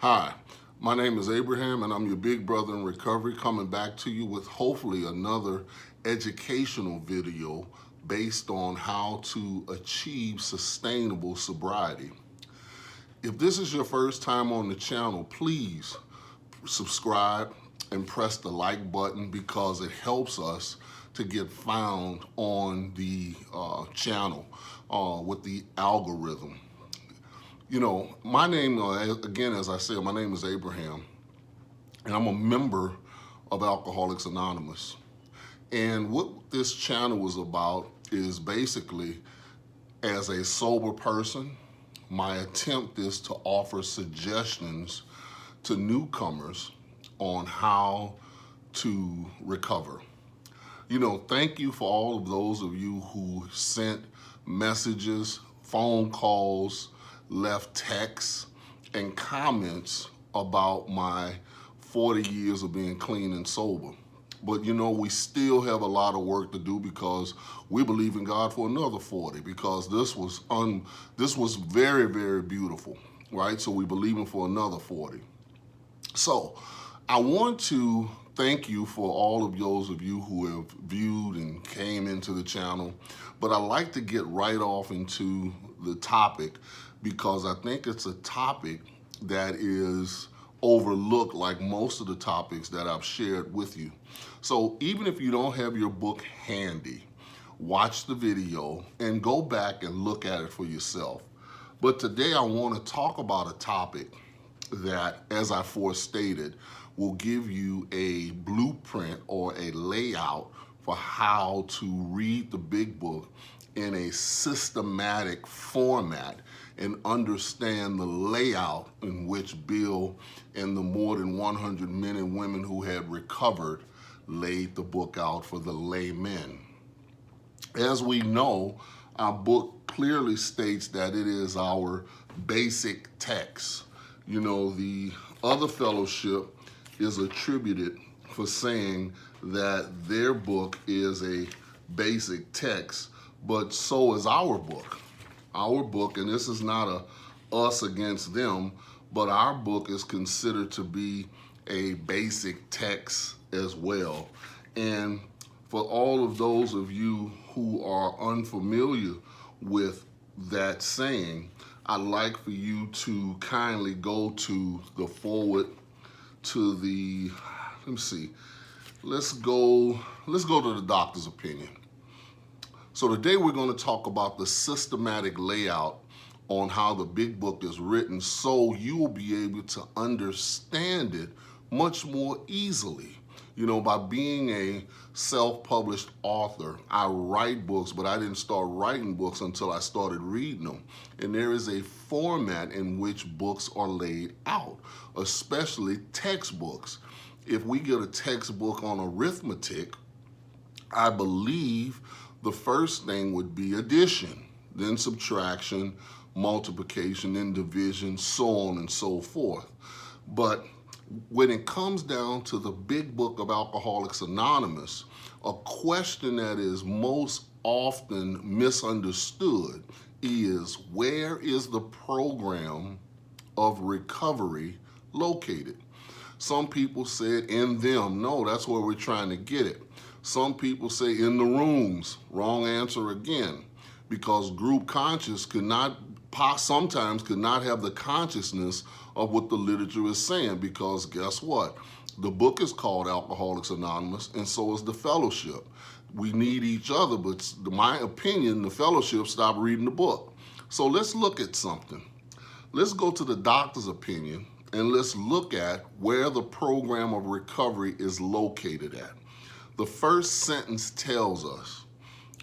Hi, my name is Abraham and I'm your big brother in recovery, coming back to you with hopefully another educational video based on how to achieve sustainable sobriety. If this is your first time on the channel, please subscribe and press the like button because it helps us to get found on the channel with the algorithm. You know, my name, again, as I said, my name is Abraham, and I'm a member of Alcoholics Anonymous. And what this channel is about is basically, as a sober person, my attempt is to offer suggestions to newcomers on how to recover. You know, thank you for all of those of you who sent messages, phone calls, left texts, and comments about my 40 years of being clean and sober. But you know, we still have a lot of work to do because we believe in God for another 40 because this was very, very beautiful, right? So we believe in for another 40. So I want to thank you for all of those of you who have viewed and came into the channel, but I like to get right off into the topic because I think it's a topic that is overlooked like most of the topics that I've shared with you. So even if you don't have your book handy, watch the video and go back and look at it for yourself. But today I want to talk about a topic that, as I forestated, will give you a blueprint or a layout for how to read the big book in a systematic format and understand the layout in which Bill and the more than 100 men and women who had recovered laid the book out for the laymen. As we know, our book clearly states that it is our basic text. You know, the other fellowship is attributed for saying that their book is a basic text, but so is our book. Our book, and this is not a us against them, but our book is considered to be a basic text as well. And for all of those of you who are unfamiliar with that saying, I'd like for you to kindly go to the forward to the, let me see, let's go to the doctor's opinion. So today we're going to talk about the systematic layout on how the big book is written so you will be able to understand it much more easily. You know, by being a self-published author, I write books, but I didn't start writing books until I started reading them. And there is a format in which books are laid out, especially textbooks. If we get a textbook on arithmetic, I believe the first thing would be addition, then subtraction, multiplication, then division, so on and so forth. But when it comes down to the big book of Alcoholics Anonymous, a question that is most often misunderstood is, where is the program of recovery located? Some people said in them. No, that's where we're trying to get it. Some people say in the rooms. Wrong answer again, because group conscious sometimes could not have the consciousness of what the literature is saying, because guess what? The book is called Alcoholics Anonymous, and so is the fellowship. We need each other, but in my opinion, the fellowship stopped reading the book. So let's look at something. Let's go to the doctor's opinion, and let's look at where the program of recovery is located at. The first sentence tells us,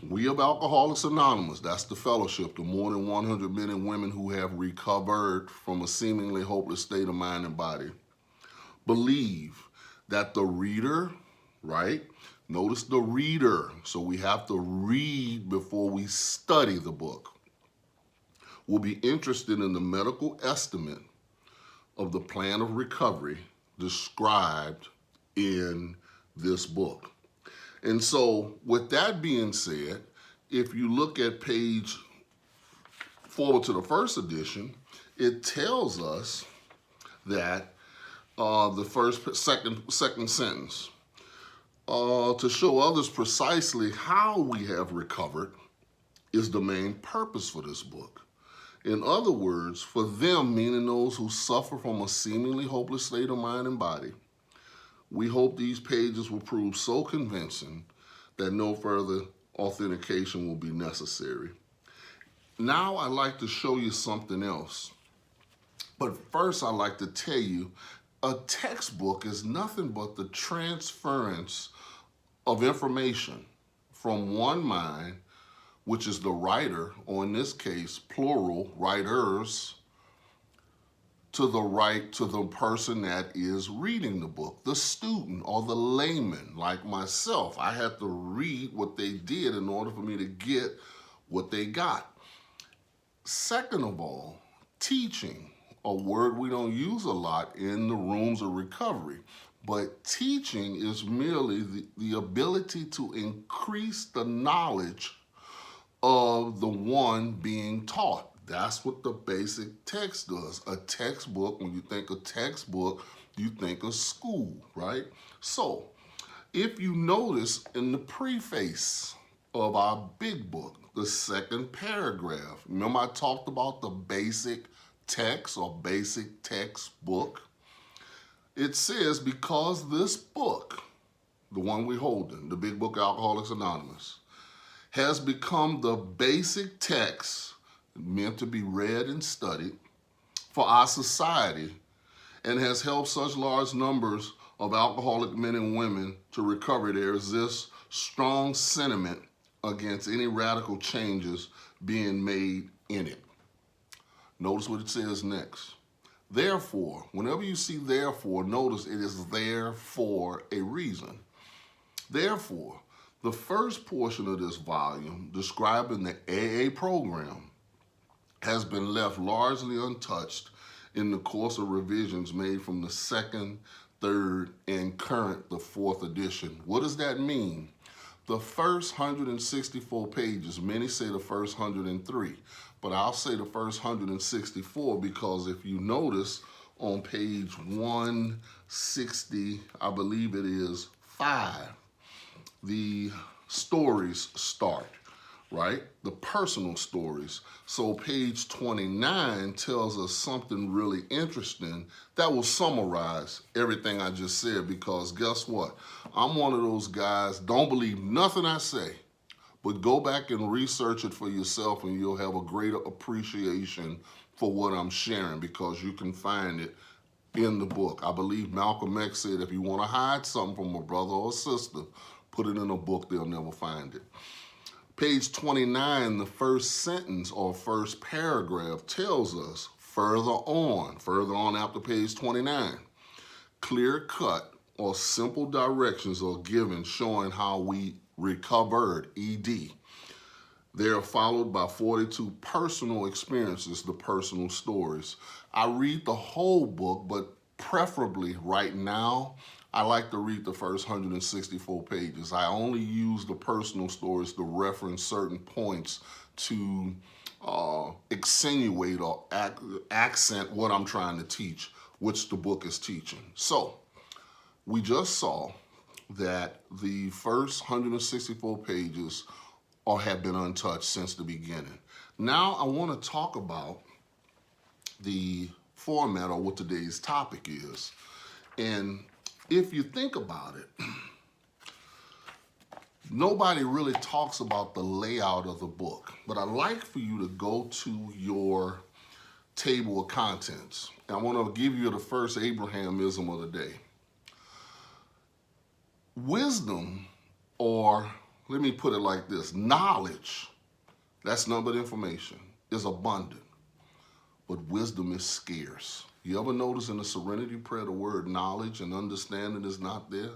we of Alcoholics Anonymous, that's the fellowship, the more than 100 men and women who have recovered from a seemingly hopeless state of mind and body, believe that the reader, right? Notice the reader. So we have to read before we study the book. Will be interested in the medical estimate of the plan of recovery described in this book. And so with that being said, if you look at page forward to the first edition, it tells us that second sentence. To show others precisely how we have recovered is the main purpose for this book. In other words, for them, meaning those who suffer from a seemingly hopeless state of mind and body, we hope these pages will prove so convincing that no further authentication will be necessary. Now I'd like to show you something else. But first I'd like to tell you, a textbook is nothing but the transference of information from one mind, which is the writer, or in this case, plural, writers, to the person that is reading the book, the student or the layman, like myself. I had to read what they did in order for me to get what they got. Second of all, teaching, a word we don't use a lot in the rooms of recovery, but teaching is merely the ability to increase the knowledge of the one being taught. That's what the basic text does. A textbook, when you think of textbook, you think of school, right? So, if you notice in the preface of our big book, the second paragraph, remember I talked about the basic text or basic textbook? It says, because this book, the one we're holding, the big book Alcoholics Anonymous, has become the basic text meant to be read and studied for our society and has helped such large numbers of alcoholic men and women to recover, there is this strong sentiment against any radical changes being made in it. Notice what it says next. Therefore, whenever you see therefore, notice it is there for a reason. Therefore, the first portion of this volume describing the AA program has been left largely untouched in the course of revisions made from the second, third, and current, the fourth edition. What does that mean? The first 164 pages, many say the first 103, but I'll say the first 164 because if you notice on page 160, I believe it is 5, the stories start, right? The personal stories. So page 29 tells us something really interesting that will summarize everything I just said, because guess what? I'm one of those guys, don't believe nothing I say, but go back and research it for yourself and you'll have a greater appreciation for what I'm sharing, because you can find it in the book. I believe Malcolm X said if you want to hide something from a brother or a sister, put it in a book, they'll never find it. Page 29, the first sentence or first paragraph tells us further on after page 29, clear-cut or simple directions are given showing how we recovered, ED. They are followed by 42 personal experiences, the personal stories. I read the whole book, but preferably right now, I like to read the first 164 pages. I only use the personal stories to reference certain points to accentuate or accent what I'm trying to teach, which the book is teaching. So, we just saw that the first 164 pages have been untouched since the beginning. Now I want to talk about the format or what today's topic is. And if you think about it, nobody really talks about the layout of the book, but I'd like for you to go to your table of contents. And I want to give you the first Abrahamism of the day. Wisdom, or let me put it like this, knowledge, that's nothing but information, is abundant, but wisdom is scarce. You ever notice in the Serenity Prayer the word knowledge and understanding is not there?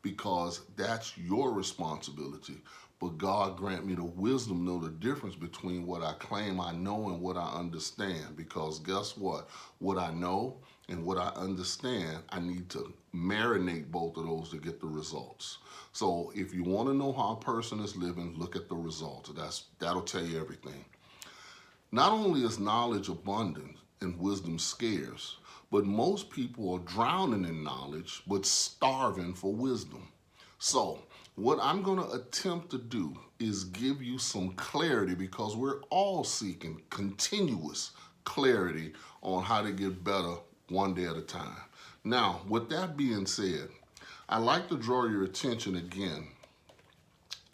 Because that's your responsibility. But God grant me the wisdom to know the difference between what I claim I know and what I understand. Because guess what? What I know and what I understand, I need to marinate both of those to get the results. So if you want to know how a person is living, look at the results. That'll tell you everything. Not only is knowledge abundant and wisdom scarce, But most people are drowning in knowledge, but starving for wisdom. So, what I'm going to attempt to do is give you some clarity because we're all seeking continuous clarity on how to get better one day at a time. Now, with that being said, I'd like to draw your attention again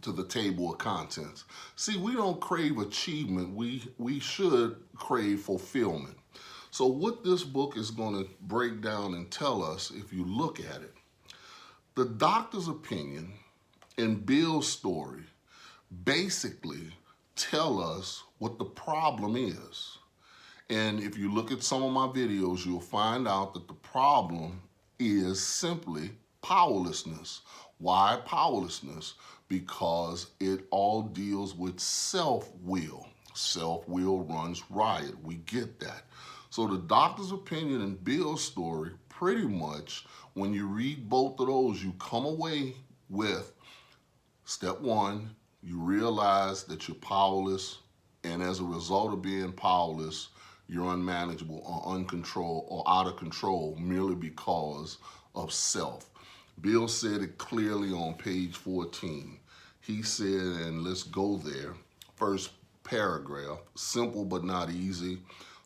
to the table of contents. See, we don't crave achievement, we should crave fulfillment. So what this book is going to break down and tell us, if you look at it, the doctor's opinion and Bill's story basically tell us what the problem is. And if you look at some of my videos, you'll find out that the problem is simply powerlessness. Why powerlessness? Because it all deals with self-will. Self-will runs riot. We get that. So the doctor's opinion and Bill's story, pretty much, when you read both of those, you come away with step one, you realize that you're powerless, and as a result of being powerless, you're unmanageable or uncontrolled or out of control merely because of self. Bill said it clearly on page 14. He said, and let's go there, first paragraph, simple but not easy,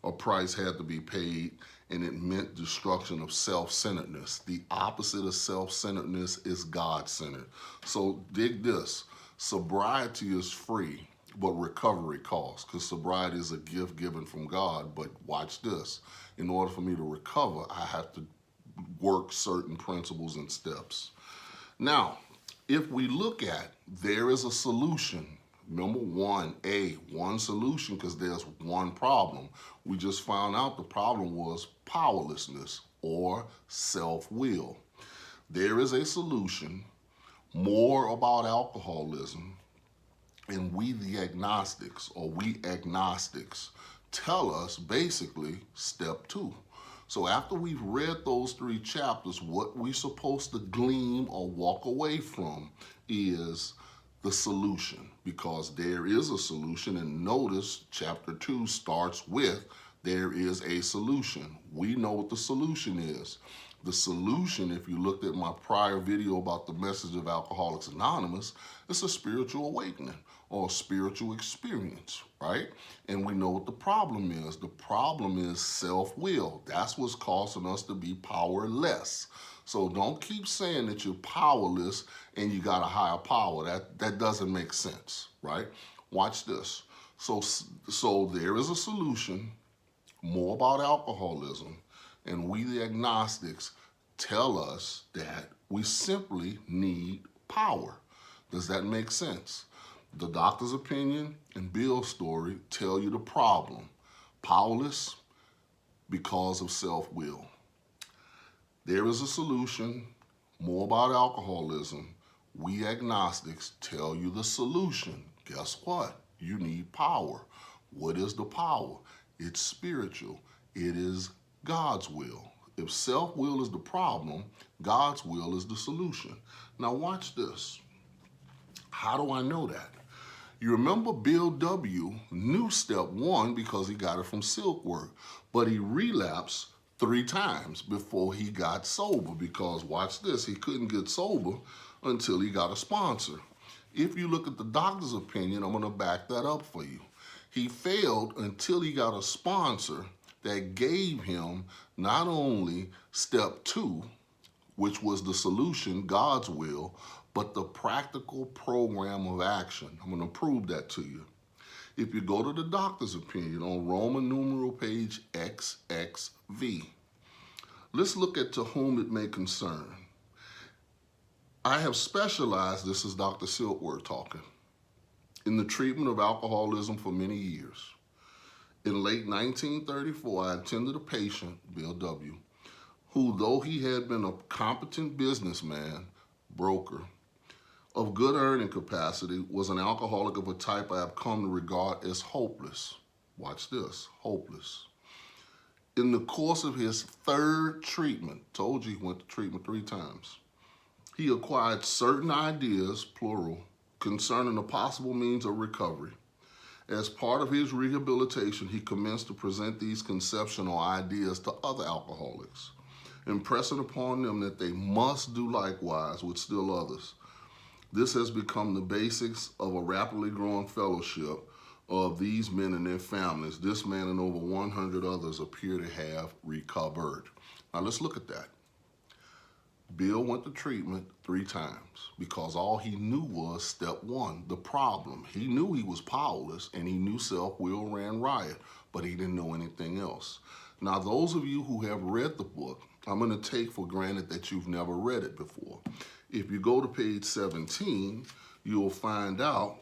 a price had to be paid, and it meant destruction of self-centeredness. The opposite of self-centeredness is God-centered. So dig this, sobriety is free, but recovery costs, because sobriety is a gift given from God. But watch this, in order for me to recover, I have to work certain principles and steps. Now, if we look at, there is a solution. Number one solution, because there's one problem. We just found out the problem was powerlessness or self-will. There is a solution, more about alcoholism, and we agnostics tell us basically step two. So after we've read those 3 chapters, what we're supposed to glean or walk away from is the solution, because there is a solution. And notice chapter 2 starts with there is a solution. We know what the solution is. The solution, if you looked at my prior video about the message of Alcoholics Anonymous, it's a spiritual awakening or a spiritual experience, right? And we know what the problem is. The problem is self-will. That's what's causing us to be powerless. So don't keep saying that you're powerless and you got a higher power. That doesn't make sense, right? Watch this. So there is a solution, more about alcoholism, and we the agnostics tell us that we simply need power. Does that make sense? The doctor's opinion and Bill's story tell you the problem. Powerless because of self-will. There is a solution, more about alcoholism. We agnostics tell you the solution. Guess what? You need power. What is the power? It's spiritual. It is God's will. If self-will is the problem, God's will is the solution. Now watch this. How do I know that? You remember Bill W. knew step 1 because he got it from Silkwork, but he relapsed 3 times before he got sober, because watch this, he couldn't get sober until he got a sponsor. If you look at the doctor's opinion, I'm going to back that up for you. He failed until he got a sponsor that gave him not only step 2, which was the solution, God's will, but the practical program of action. I'm going to prove that to you. If you go to the doctor's opinion on Roman numeral page XXV, let's look at to whom it may concern. I have specialized, this is Dr. Silkworth talking, in the treatment of alcoholism for many years. In late 1934, I attended a patient, Bill W., who, though he had been a competent businessman, broker, of good earning capacity, was an alcoholic of a type I have come to regard as hopeless. Watch this, hopeless. In the course of his 3rd treatment, told you he went to treatment 3 times, he acquired certain ideas, plural, concerning the possible means of recovery. As part of his rehabilitation, he commenced to present these conceptual ideas to other alcoholics, impressing upon them that they must do likewise with still others. This has become the basics of a rapidly growing fellowship of these men and their families. This man and over 100 others appear to have recovered. Now let's look at that. Bill went to treatment 3 times because all he knew was step 1, the problem. He knew he was powerless and he knew self-will ran riot, but he didn't know anything else. Now, those of you who have read the book, I'm going to take for granted that you've never read it before. If you go to page 17, you'll find out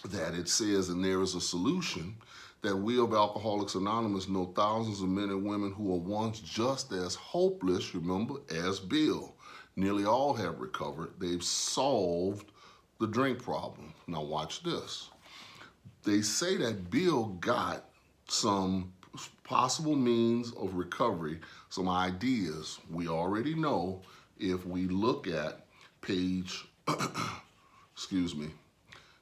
that it says, and there is a solution, that we of Alcoholics Anonymous know thousands of men and women who were once just as hopeless, remember, as Bill. Nearly all have recovered. They've solved the drink problem. Now watch this. They say that Bill got some possible means of recovery, some ideas. We already know if we look at page, excuse me,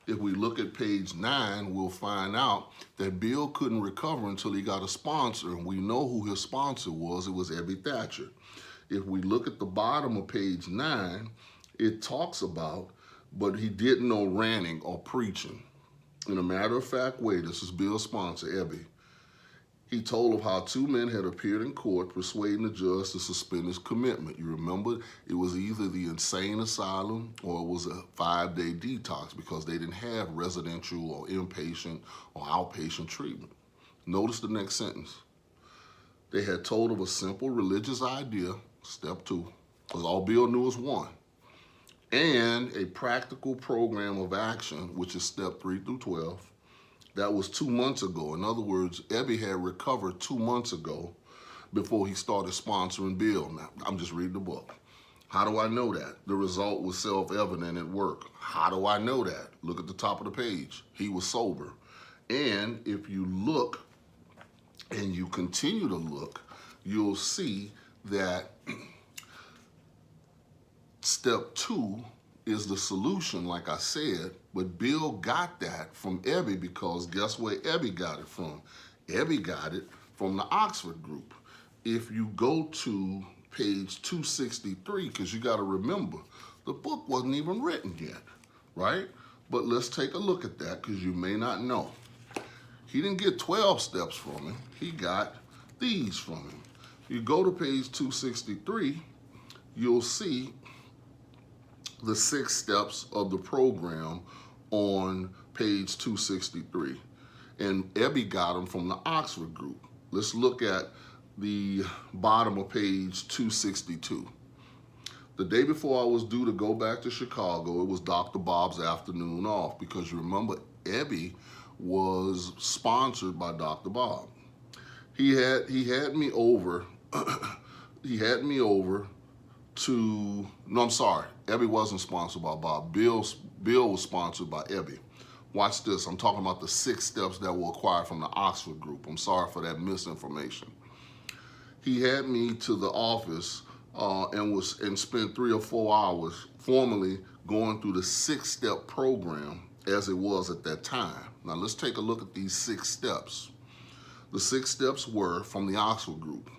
if we look at page 9, we'll find out that Bill couldn't recover until he got a sponsor, and we know who his sponsor was. It was Ebby Thatcher. If we look at the bottom of page 9, it talks about, but he didn't know ranting or preaching. In a matter-of-fact way, this is Bill's sponsor, Ebby. He told of how 2 men had appeared in court persuading the judge to suspend his commitment. You remember, it was either the insane asylum or it was a 5-day detox because they didn't have residential or inpatient or outpatient treatment. Notice the next sentence. They had told of a simple religious idea, step 2, because all Bill knew was 1, and a practical program of action, which is step 3 through 12. That was 2 months ago. In other words, Ebby had recovered 2 months ago before he started sponsoring Bill. Now, I'm just reading the book. How do I know that? The result was self-evident at work. How do I know that? Look at the top of the page. He was sober. And if you look and you continue to look, you'll see that step 2 is the solution, like I said, but Bill got that from Ebby because guess where Ebby got it from? Ebby got it from the Oxford group. If you go to page 263, because you got to remember, the book wasn't even written yet, right? But let's take a look at that because you may not know. He didn't get 12 steps from him. He got these from him. You go to page 263, you'll see the 6 steps of the program on page 263. And Ebby got them from the Oxford group. Let's look at the bottom of page 262. The day before I was due to go back to Chicago, it was Dr. Bob's afternoon off because you remember Ebby was sponsored by Dr. Bob. He had me over, he had me over to, no, I'm sorry, Ebby wasn't sponsored by Bob. Bill was sponsored by Ebby. Watch this, I'm talking about the 6 steps that were acquired from the Oxford group. I'm sorry for that misinformation. He had me to the office and spent 3 or 4 hours formally going through the 6-step program as it was at that time. Now let's take a look at these 6 steps. The 6 steps were from the Oxford group.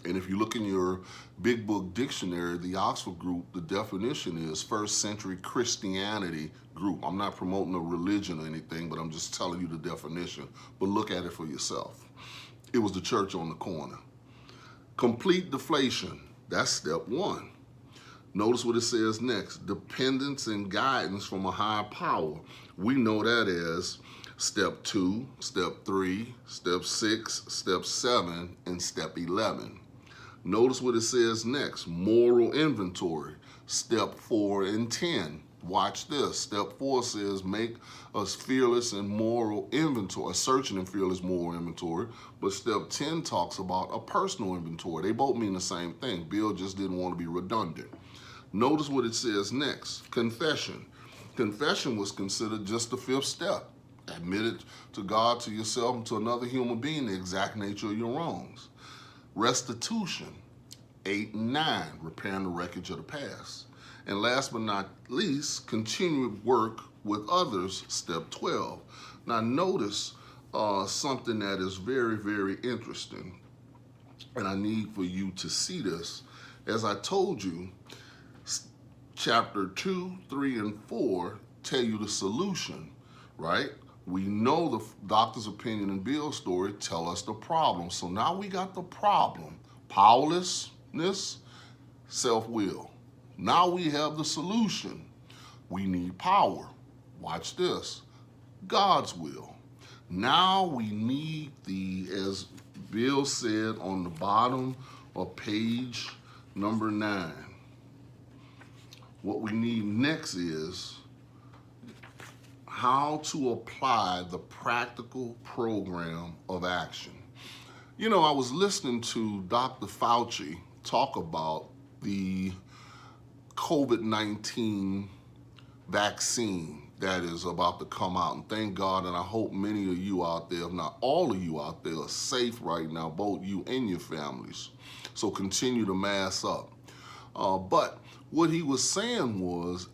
And if you look in your big book dictionary, the Oxford group, the definition is 1st century Christianity group. I'm not promoting a religion or anything, but I'm just telling you the definition. But look at it for yourself. It was the church on the corner. Complete deflation, that's step 1. Notice what it says next, dependence and guidance from a higher power. We know that as step 2, step 3, step 6, step 7, and step 11. Notice what it says next, moral inventory, step 4 and 10. Watch this, step 4 says make a fearless and moral inventory, a searching and fearless moral inventory, but step 10 talks about a personal inventory. They both mean the same thing. Bill just didn't want to be redundant. Notice what it says next, confession. Confession was considered just the 5th step. Admit it to God, to yourself, and to another human being the exact nature of your wrongs. Restitution, 8 and 9, repairing the wreckage of the past. And last but not least, continued work with others, step 12. Now notice something that is very, very interesting, and I need for you to see this. As I told you, chapter 2, 3, and 4 tell you the solution, right? We know the doctor's opinion and Bill's story tell us the problem. So now we got the problem: powerlessness, self-will. Now we have the solution. We need power. Watch this: God's will. Now we need as Bill said on the bottom of page number 9. What we need next is how to apply the practical program of action. You know, I was listening to Dr. Fauci talk about the COVID-19 vaccine that is about to come out. And thank God, and I hope many of you out there, if not all of you out there, are safe right now, both you and your families. So continue to mask up. But what he was saying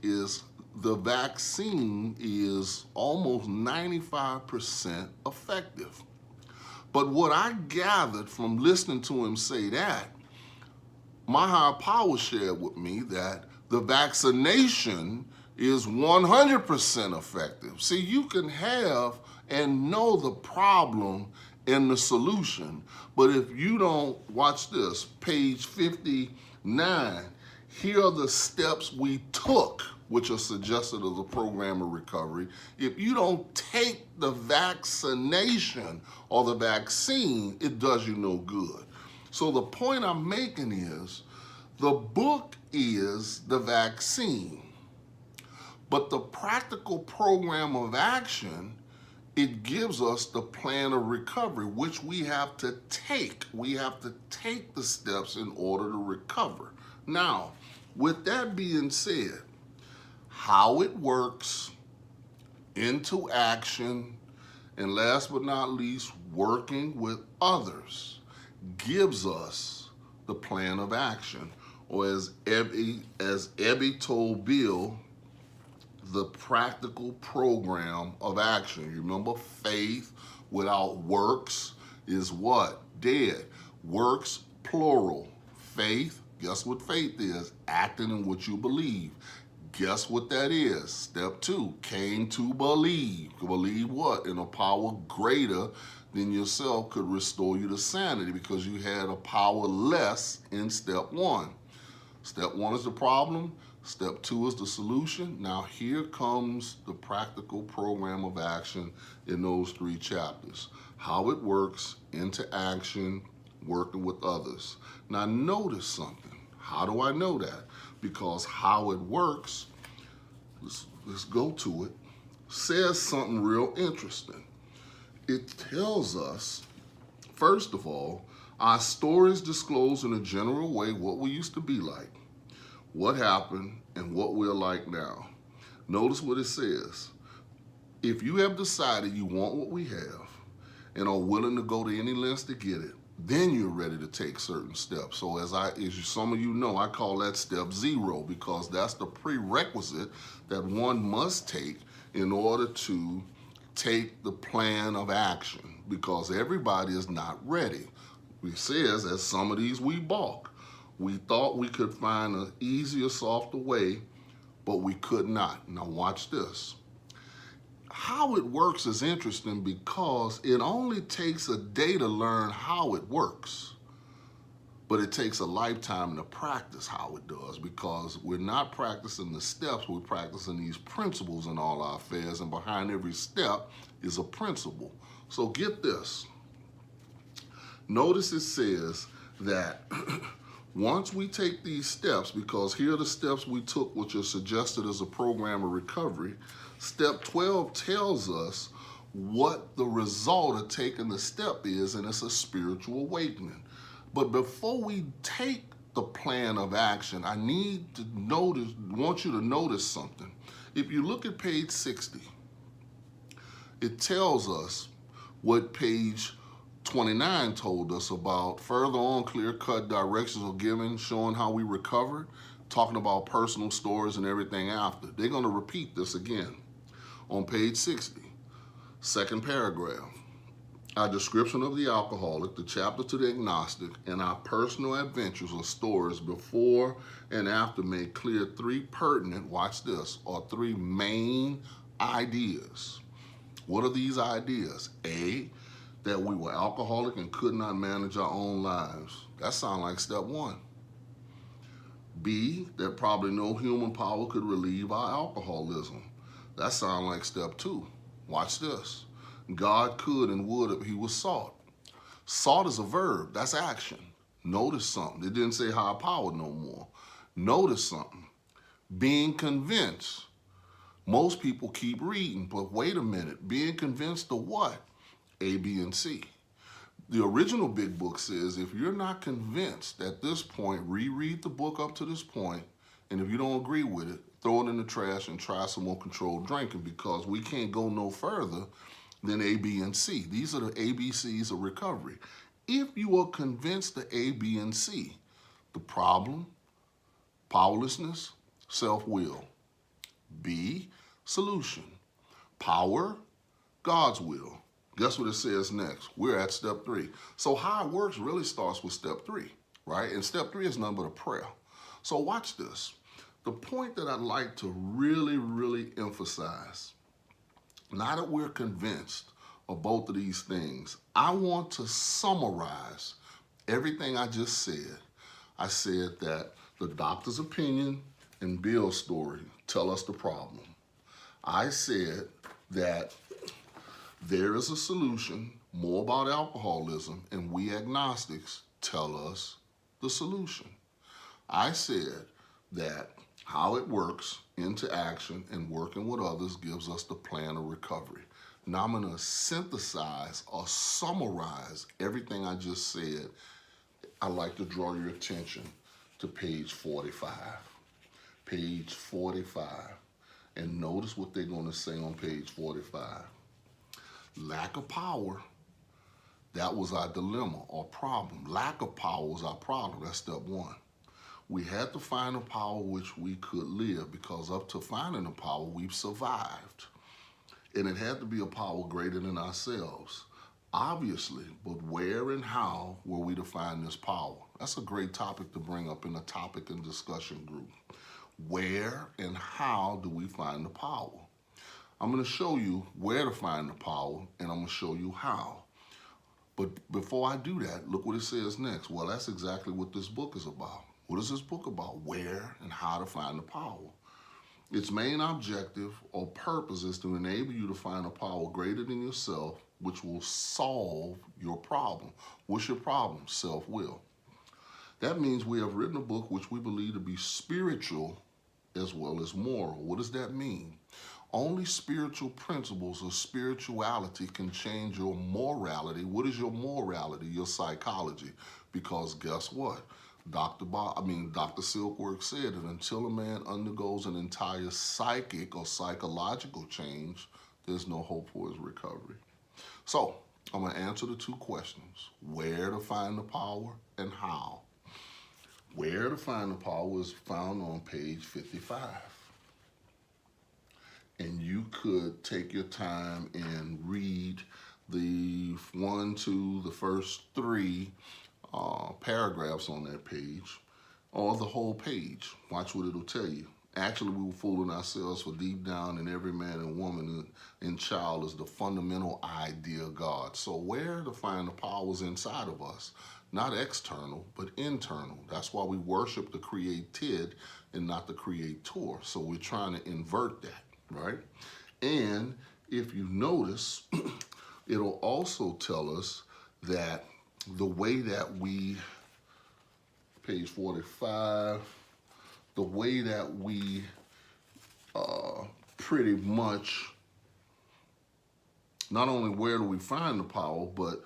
is the vaccine is almost 95% effective. But what I gathered from listening to him say that, my higher power shared with me that the vaccination is 100% effective. See, you can have and know the problem and the solution, but if you don't, watch this, page 59, here are the steps we took, which are suggested as a program of recovery. If you don't take the vaccination or the vaccine, it does you no good. So the point I'm making is, the book is the vaccine, but the practical program of action, it gives us the plan of recovery, which we have to take. We have to take the steps in order to recover. Now, with that being said, how it works, into action, and last but not least, working with others, gives us the plan of action. Or as Ebby told Bill, the practical program of action. You remember, faith without works is what? Dead. Works, plural. Faith, guess what faith is? Acting in what you believe. Guess what that is? Step 2, came to believe. Believe what? In a power greater than yourself could restore you to sanity, because you had a power less in step 1. Step 1 is the problem. Step 2 is the solution. Now here comes the practical program of action in those 3 chapters. How it works, into action, working with others. Now notice something. How do I know that? Because how it works, let's go to it, says something real interesting. It tells us, first of all, our stories disclose in a general way what we used to be like, what happened, and what we're like now. Notice what it says. If you have decided you want what we have and are willing to go to any lengths to get it, then you're ready to take certain steps. So as some of you know, I call that step 0, because that's the prerequisite that one must take in order to take the plan of action, because everybody is not ready. It says, as some of these we balk. We thought we could find an easier, softer way, but we could not. Now watch this. How it works is interesting because it only takes a day to learn how it works, but it takes a lifetime to practice how it does, because we're not practicing the steps, we're practicing these principles in all our affairs, and behind every step is a principle. So get this. Notice it says that once we take these steps, because here are the steps we took, which are suggested as a program of recovery, step 12 tells us what the result of taking the step is, and it's a spiritual awakening. But before we take the plan of action, I want you to notice something. If you look at page 60, it tells us what page 29 told us about. Further on, clear-cut directions are given showing how we recovered, talking about personal stories and everything after. They're going to repeat this again on page 60. Second paragraph. Our description of the alcoholic, the chapter to the agnostic, and our personal adventures or stories before and after made clear three pertinent, watch this, or three main ideas. What are these ideas? A, that we were alcoholic and could not manage our own lives. That sounds like step one. B, that probably no human power could relieve our alcoholism. That sounds like step two. Watch this. God could and would if he was sought. Sought is a verb. That's action. Notice something. It didn't say higher power no more. Notice something. Being convinced. Most people keep reading, but wait a minute. Being convinced of what? A, B, and C. The original Big Book says if you're not convinced at this point, reread the book up to this point, and if you don't agree with it, throw it in the trash and try some more controlled drinking, because we can't go no further than A, B, and C. These are the ABCs of recovery. If you are convinced of A, B, and C, the problem, powerlessness, self-will. B, solution, power, God's will. Guess what it says next? We're at step three. So how it works really starts with step three, right? And step three is nothing but a prayer. So watch this. The point that I'd like to really emphasize, now that we're convinced of both of these things, I want to summarize everything I just said. I said that the doctor's opinion and Bill's story tell us the problem. I said that there is a solution, more about alcoholism, and we agnostics tell us the solution. I said that how it works into action and working with others gives us the plan of recovery. Now I'm going to synthesize or summarize everything I just said. I'd like to draw your attention to page 45. Page 45. And notice what they're going to say on page 45. Lack of power, that was our dilemma or problem. Lack of power was our problem. That's step one. We had to find a power which we could live, because up to finding a power, we've survived. And it had to be a power greater than ourselves. Obviously, but where and how were we to find this power? That's a great topic to bring up in a topic and discussion group. Where and how do we find the power? I'm going to show you where to find the power, and I'm going to show you how. But before I do that, look what it says next. Well, that's exactly what this book is about. What is this book about? Where and how to find the power. Its main objective or purpose is to enable you to find a power greater than yourself, which will solve your problem. What's your problem? Self-will. That means we have written a book which we believe to be spiritual as well as moral. What does that mean? Only spiritual principles or spirituality can change your morality. What is your morality? Your psychology. Because guess what? Dr. Silkworth said that until a man undergoes an entire psychic or psychological change, there's no hope for his recovery. So, I'm going to answer the two questions. Where to find the power and how. Where to find the power is found on page 55. And you could take your time and read the first three paragraphs on that page, or the whole page. Watch what it'll tell you. Actually, we were fooling ourselves, for deep down in every man and woman and child is the fundamental idea of God. So where to find the powers inside of us? Not external, but internal. That's why we worship the created and not the creator. So we're trying to invert that, right? And if you notice, it'll also tell us that the way that we, page 45, the way that we pretty much, not only where do we find the power, but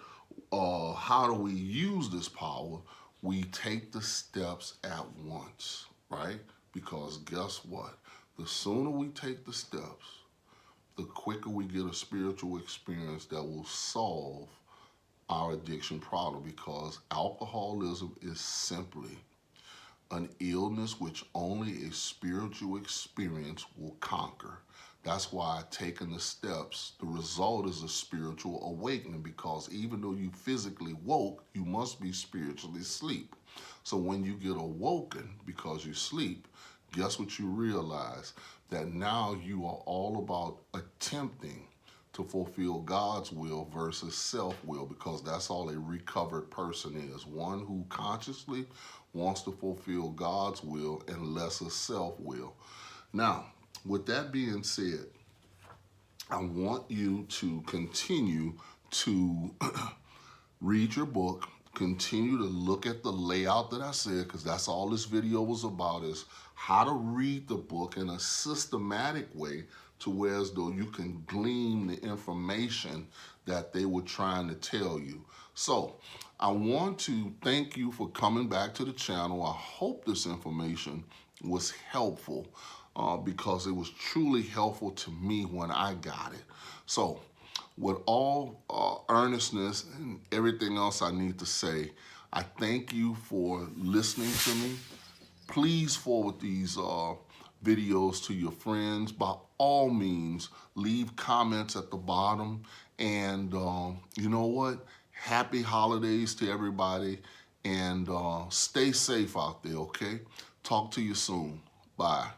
how do we use this power? We take the steps at once, right? Because guess what? The sooner we take the steps, the quicker we get a spiritual experience that will solve our addiction problem, because alcoholism is simply an illness which only a spiritual experience will conquer. That's why taking the steps, the result is a spiritual awakening, because even though you physically woke, you must be spiritually asleep. So when you get awoken because you sleep, guess what you realize? That now you are all about attempting to fulfill God's will versus self-will, because that's all a recovered person is. One who consciously wants to fulfill God's will and less of self-will. Now, with that being said, I want you to continue to read your book, continue to look at the layout that I said, because that's all this video was about, is how to read the book in a systematic way to where as though you can glean the information that they were trying to tell you. So I want to thank you for coming back to the channel. I hope this information was helpful, because it was truly helpful to me when I got it. So with all earnestness and everything else I need to say, I thank you for listening to me. Please forward these videos to your friends. By all means, leave comments at the bottom. And you know what? Happy holidays to everybody. And stay safe out there, okay? Talk to you soon. Bye.